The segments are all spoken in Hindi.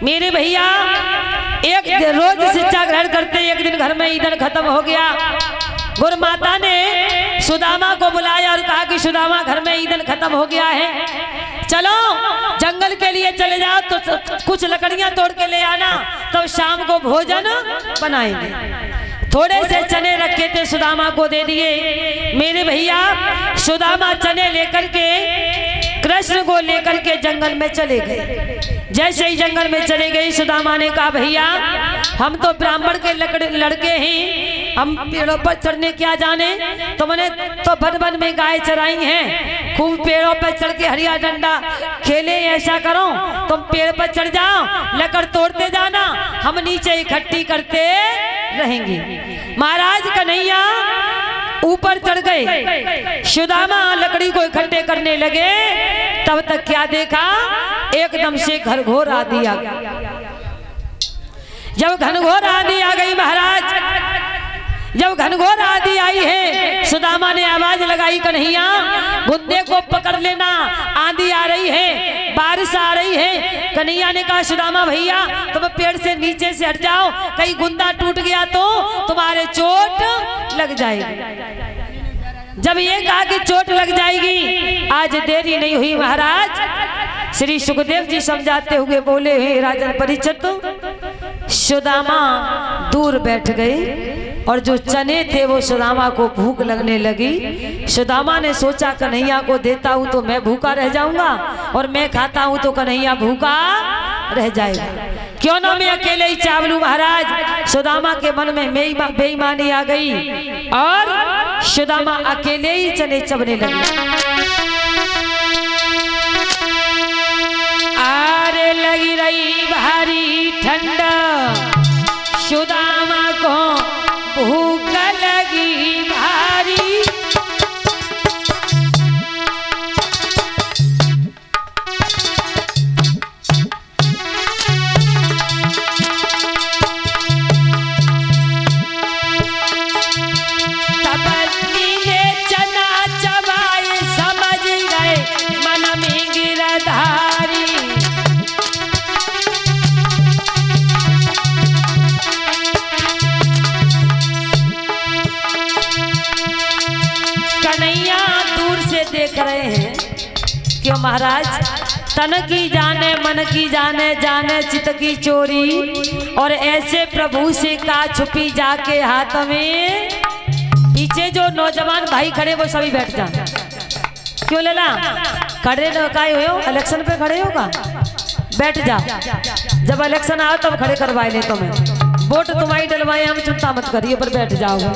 मेरे भैया एक रोज शिक्षा ग्रहण करते, एक दिन घर में ईंधन खत्म हो गया। गुरु माता ने सुदामा को बुलाया और कहा कि सुदामा घर में ईंधन खत्म हो गया है, चलो जंगल के लिए चले जाओ, तो कुछ लकड़ियां तोड़ के ले आना, तो शाम को भोजन बनाएंगे। थोड़े से चने रखे थे, सुदामा को दे दिए। मेरे भैया सुदामा चने लेकर के कृष्ण को लेकर के जंगल में चले गए। जैसे ही जंगल में चले गए, सुदामा ने कहा भैया हम तो ब्राह्मण के लड़के हैं, हम पेड़ों पर चढ़ने क्या जाने, तुमने तो वन वन में गाय चराई हैं, खूब पेड़ों पर चढ़ के हरिया डंडा खेले। ऐसा करो तुम पेड़ पर चढ़ जाओ, लकड़ तोड़ते जाना, हम नीचे इकट्ठी करते रहेंगे। महाराज कन्हैया ऊपर चढ़ गए, सुदामा लकड़ी को इकट्ठे करने लगे। तब तक क्या देखा, एकदम से घनघोर आंधी आ गई। जब घनघोर आंधी आ गई महाराज, जब घनघोर आंधी आई है, सुदामा ने आवाज लगाई कन्हैया गुंदे को पकड़ लेना, आंधी आ रही है, बारिश आ रही है। कन्हैया ने कहा सुदामा भैया तुम पेड़ से नीचे से हट जाओ, कहीं गुंदा टूट गया तो तुम्हारे चोट लग जाएगी। जब ये कहा कि चोट लग जाएगी, आज देरी नहीं हुई महाराज, श्री सुखदेव जी समझाते हुए बोले हे राजन परीक्षित, सुदामा दूर बैठ गए और जो चने थे वो सुदामा को भूख लगने लगी। सुदामा ने सोचा कन्हैया को देता हूं तो मैं भूखा रह जाऊंगा, और मैं खाता हूं तो कन्हैया भूखा रह जाएगा, क्यों ना मैं अकेले ही चाव लूं। महाराज सुदामा के मन में बेईमानी आ गई और सुदामा अकेले ही चने चबने लगे। आरे लगी रही भारी ठंडा, सुदामा को भूख लगी भारी। तपस्वी ने चना चबाए, समझ गए मन में गिरधारी। कन्हैया दूर से देख रहे हैं, क्यों महाराज तन की जाने मन की जाने, जाने चित की चोरी, और ऐसे प्रभु से का छुपी जाके हाथ में। पीछे जो नौजवान भाई खड़े वो सभी बैठ जाए। क्यों लेला खड़े काय हो, इलेक्शन पे खड़े होगा, बैठ जा, जब इलेक्शन आओ तब खड़े करवाए ले, तुम्हें वोट तुम्हारी डलवाए, हम चिंता मत करिए, पर बैठ जाओगे।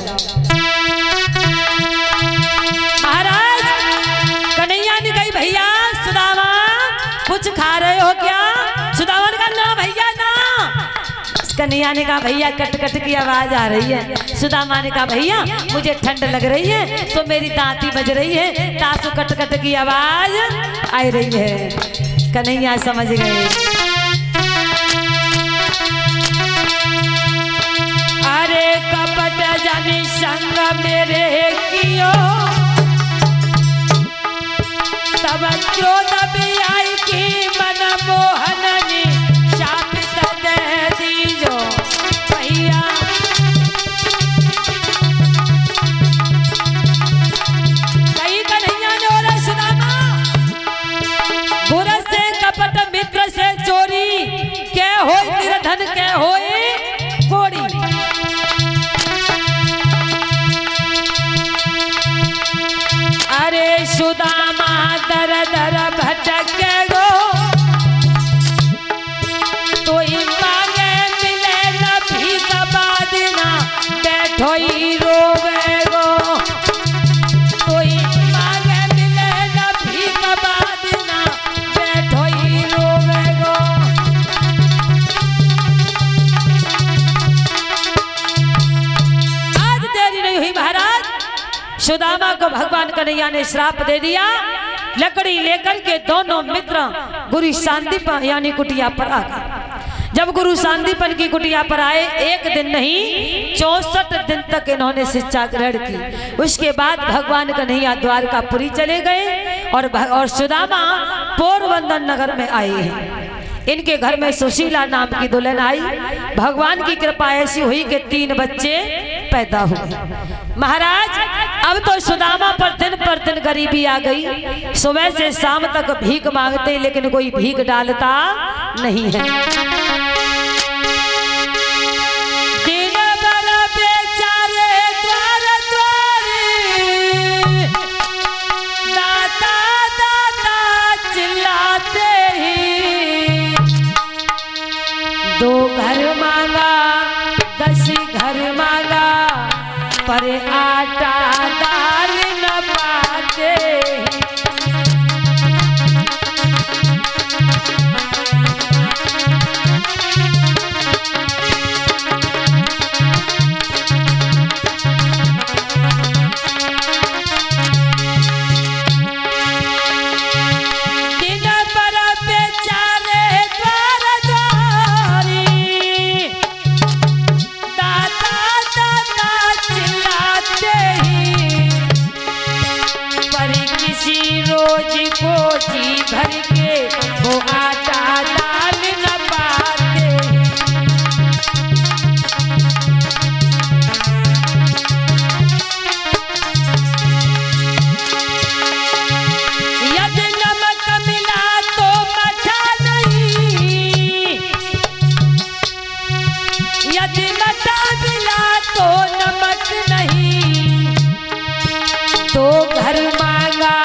महाराज कन्हैया ने कही भैया सुदामा कुछ खा रहे हो क्या? सुदामा ने कहा ना भैया ना। कन्हैया ने कहा भैया कट कट की आवाज आ रही है। सुदामा ने कहा भैया मुझे ठंड लग रही है तो मेरी दांती बज रही है, तासु कट कट की आवाज आ रही है। कन्हैया समझ गए। अरे कपट जानी संग मेरे कियो, तब क्रोध भी आई कि मन मोहननी शापित दे दीजो भैया। कहीं कन्हैया ने बोला सुदामा बुरा से कपट मित्र से चोरी, क्या हो तेरा धन क्या हो कोड़ी। अरे सुदामा दर दर भटक गो, तो मांगे मिले न भीख बाद ना बैठो ही रोवे गो, तो मांगे मिले न भीख बाद ना बैठो ही रोवे गो। आज देरी नहीं हुई महाराज, सुदामा को भगवान कन्हैया ने श्राप दे दिया। लकड़ी लेकर के दोनों मित्र गुरु सांदीपन यानी कुटिया पर आ गए। जब गुरु सांदीपन की कुटिया पर आए, एक दिन नहीं 64 दिन तक इन्होंने शिक्षा ग्रहण की। उसके बाद भगवान कन्हैया द्वारकापुरी चले गए और सुदामा पोरबंदर नगर में आए हैं। इनके घर में सुशीला नाम की दुल्हन आई। भगवान की कृपा ऐसी हुई कि 3 बच्चे पैदा हुए। महाराज अब तो सुदामा पर दिन गरीबी आ गई। सुबह से शाम तक भीख मांगते लेकिन कोई भीख डालता नहीं है। दिन भर बेचारे द्वार द्वारी दाता दाता चिल्लाते ही 2 घर मांगा 10 घर मांगा पर आटा दाल न पाते। दिन पर बेचारे द्वार द्वारी दाता दाता चिल्लाते ही पर किसी रोज को जी भर के वो आटा दाल न पाते। यदि नमक मिला तो मठा नहीं, यदि मठा मिला तो नमक नहीं। 2 घर मांगा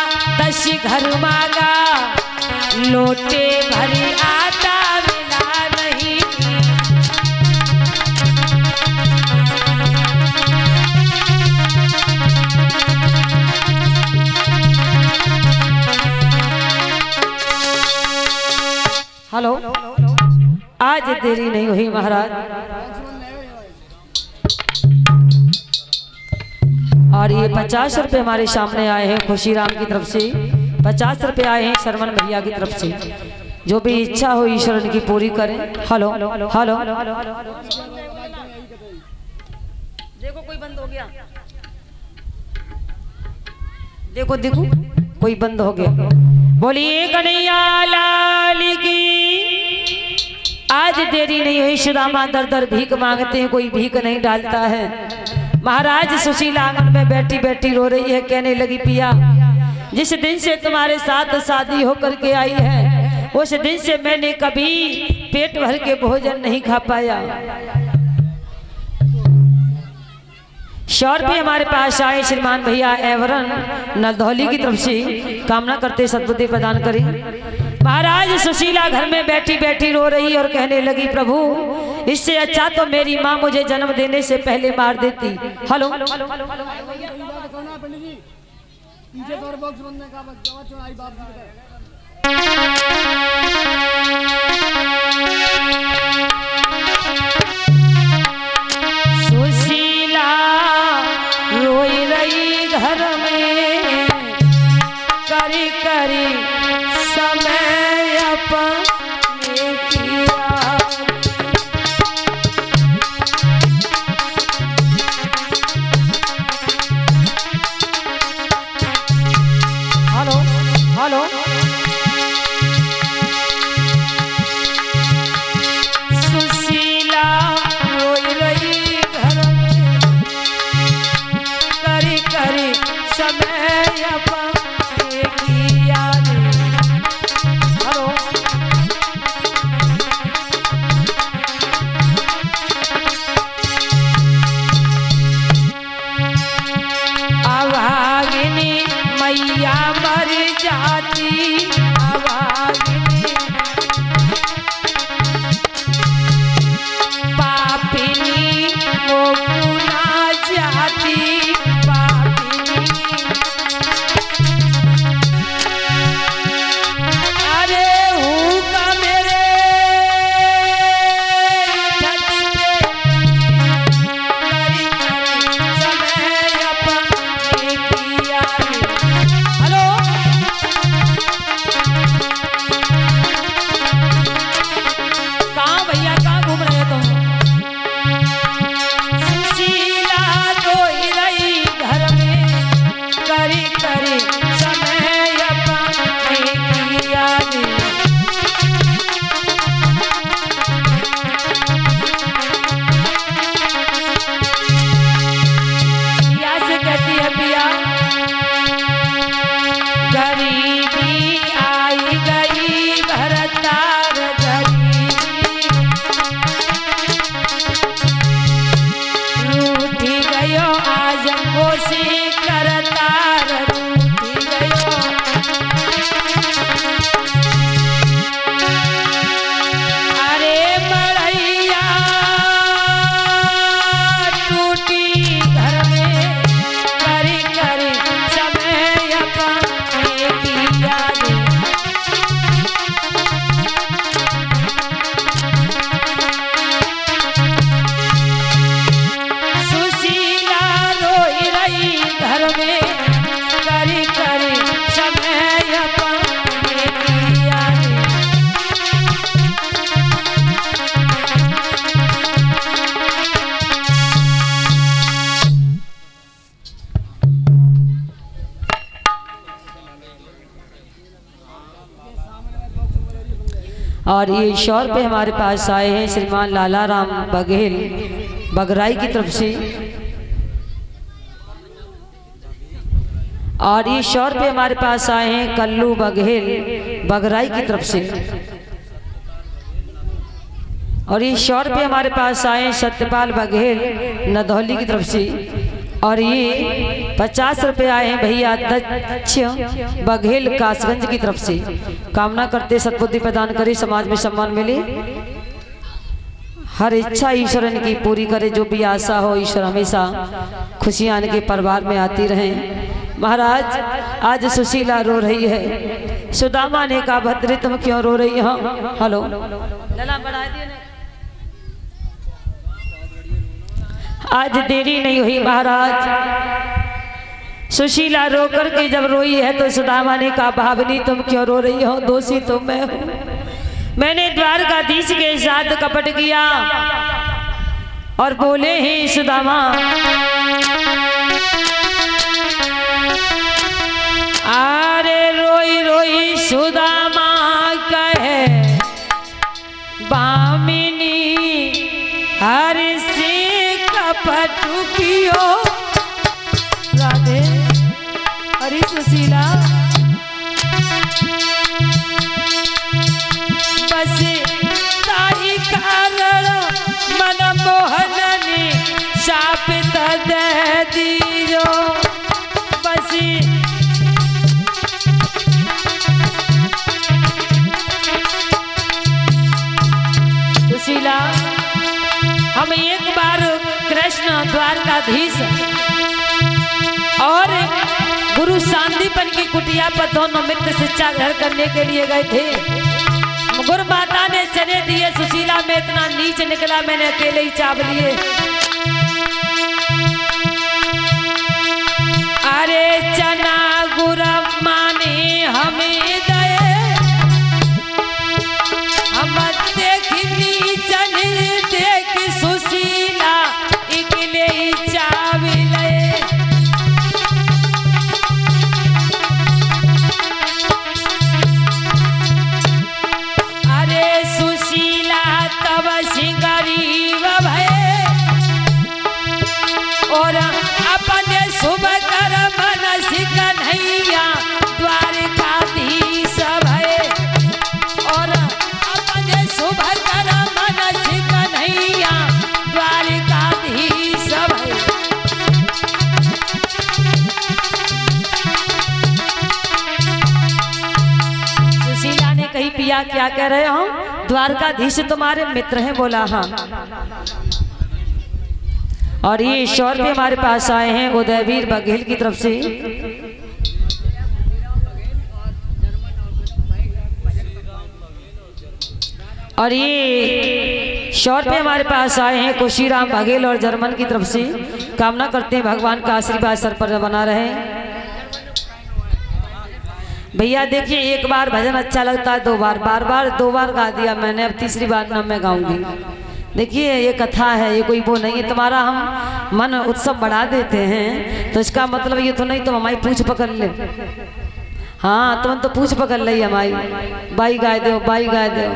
10 घर मांगा लोटे भरी आटा मिला नहीं। हेलो, आज देरी नहीं हुई महाराज। और ये 50 रुपए हमारे सामने आए हैं खुशीराम की तरफ से। 50 रुपए आए हैं शरवण भैया की तरफ से। जो भी इच्छा हो ईश्वर इनकी पूरी करें। हेलो हेलो, देखो कोई बंद हो गया, देखो देखो कोई बंद हो गया। बोलिए कन्हैया लाल की। आज देरी नहीं हुई। सुदामा दर दर भीख मांगते हैं, कोई भीख नहीं डालता है। महाराज सुशीला आंगन में बैठी बैठी रो रही है। कहने लगी पिया, जिस दिन से तुम्हारे साथ शादी होकर के आई है उस दिन से मैंने कभी पेट भर के भोजन नहीं खा पाया। 100 रुपये हमारे पास आए श्रीमान भैया एवरन नलधौली की तरफ से। कामना करते सद्बुद्धि प्रदान करें। महाराज सुशीला घर में बैठी बैठी रो रही और कहने लगी, प्रभु इससे अच्छा तो मेरी माँ मुझे जन्म देने से पहले मार देती। हेलो, सुशीला रोई रही घर में करी करी समय अपने किया। हेलो हेलो, में करी करी समय अपने किया रे। और ये ईश्वर पे हमारे पास आए हैं श्रीमान लाला राम बघेल बगराई की तरफ से। और ये ईश्वर पे हमारे पास आए हैं कल्लू बघेल बगराई की तरफ से। और ये ईश्वर पे हमारे पास आए हैं सत्यपाल बघेल नदौली की तरफ से। और ये 50 रुपये आए हैं भैया दक्ष बघेल कासगंज की तरफ से। कामना करते सद्बुद्धि प्रदान करे, समाज में सम्मान मिले, हर इच्छा ईश्वर इनकी पूरी करे। जो भी आशा हो ईश्वर हमेशा खुशियां इनके परिवार में आती रहें। महाराज आज सुशीला रो रही है। सुदामा ने कहा भद्री तुम क्यों रो रही हो? हेलो लला बढ़ा दिए ना। आज देरी नहीं हुई महाराज। सुशीला रो करके जब रोई है तो सुदामा ने कहा भावनी तुम क्यों रो रही हो? दोषी तो मैं हूं। मैंने द्वारकाधीश के साथ कपट किया। और बोले ही सुदामा अरे रोई रोई सुदामा कहे बामिनी हर से कपटू कियो राधे। हरी सुशीला बस ताई कारण मन मोहन ने शाप दे दियो। बस सुशीला हम एक बार कृष्ण द्वारकाधीश और गुरु सांदीपन की कुटिया पर दोनों मित्र शिक्षा ग्रहण करने के लिए गए थे। गुरु माता ने चने दिए। सुशीला में इतना नीच निकला, मैंने अकेले ही चाव लिए। अरे चना गुरु माने हमें दे, हम देखनी चन देख सुशीला इकले ही चाव ले। तब सिंगरीब भय और अपने शुभ कर्म नसिक नैया द्वारकाधीश भय और अपने शुभ कर्म नसिक नैया द्वारकाधीश भय। सुशीला ने कही पिया क्या कह रहे हो? द्वारकाधीश तुम्हारे मित्र हैं। बोला हाँ। और ये ईश्वर भी हमारे पास आए हैं उदयवीर बघेल की तरफ से। और ये ईश्वर भी हमारे पास आए हैं खुशीराम बघेल और जर्मन की तरफ से। कामना करते हैं भगवान का आशीर्वाद सर पर बना रहे। भैया देखिए एक बार भजन अच्छा लगता है, दो बार दो बार गा दिया मैंने, अब तीसरी बार ना मैं गाऊंगी। देखिए ये कथा है, ये कोई वो नहीं है। तुम्हारा हम मन उत्सव बढ़ा देते हैं तो इसका मतलब ये तो नहीं तुम हमारी पूछ पकड़ ले। हाँ तुम तो पूछ पकड़ ली हमारी, बाई गाय दो बाई गाय दो।